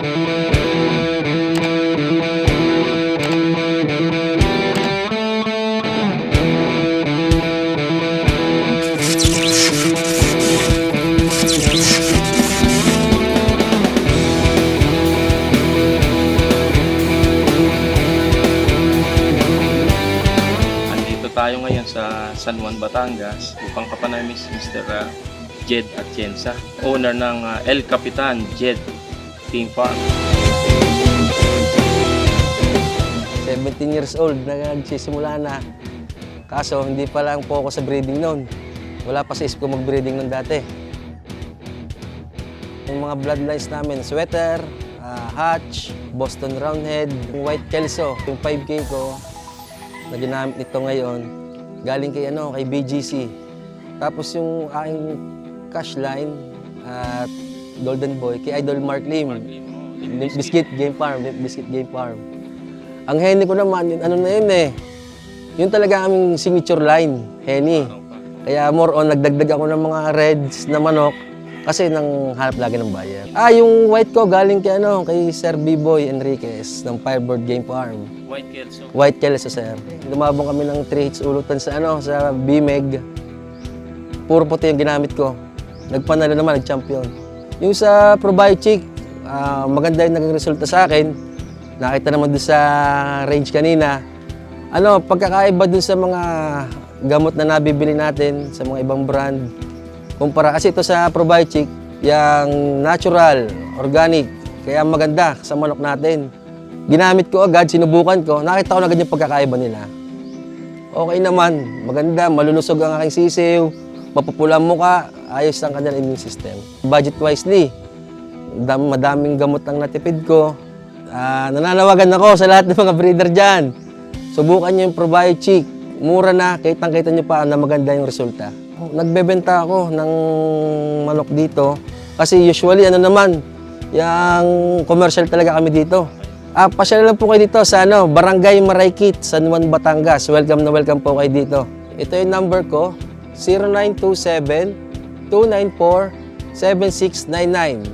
Tayo ngayon sa San Juan, Batangas upang kapanamin si Mr. Jed Atienza, owner ng El Capitan Jed Team Farm. 17 years old, nagsisimula na. Kaso hindi pa lang po ako sa breeding noon. Wala pa sa isip ko mag-breeding noon dati. Yung mga bloodlines namin, Sweater, Hatch, Boston Roundhead, White Kelso. Yung 5K ko, na ginamit nito ngayon, galing kay BGC. Tapos yung aking cash line at Golden Boy kay Idol Mark Lim. Biscuit Game Farm, Biscuit Game Farm. Ang Henny ko naman, yun talaga aming signature line, Henny. Kaya more on, nagdagdag ako ng mga reds na manok kasi nang hanap lagi ng buyer. Yung white ko galing kay Sir B-Boy Enriquez ng Firebird Game Farm. White Kelso. White Kelso, sir. Lumabong kami ng 3 hits ulutan sa BMEG. Puro puti yung ginamit ko. Nagpanalo naman, nag-champion. Yung sa probiotic, maganda yung naging resulta sa akin. Nakita naman doon sa range kanina. Pagkakaiba doon sa mga gamot na nabibili natin sa mga ibang brand. Kumpara kasi ito sa probiotic, yung natural, organic, kaya maganda sa manok natin. Ginamit ko agad, sinubukan ko, nakita ko na agad yung pagkakaiba nila. Okay naman, maganda, malulusog ang aking sisiw, mapupula ang mukha, ayos ang kanilang immune system. Budget wisely, madaming gamot ang natipid ko. Nananawagan ako sa lahat ng mga breeder dyan. Subukan nyo yung probiotic, mura na, kitang-kita nyo pa na maganda yung resulta. Nagbebenta ako ng manok dito kasi usually yung commercial talaga kami dito. Pasyal lang po kayo dito sa Barangay Maraykit, San Juan, Batangas. Welcome na welcome po kayo dito. Ito yung number ko, 0927-294-7699.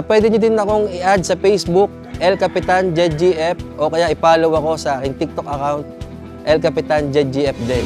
Pwede nyo din akong i-add sa Facebook, El Capitan Jed GF, o kaya i-follow ako sa aking TikTok account, El Capitan Jed GF din.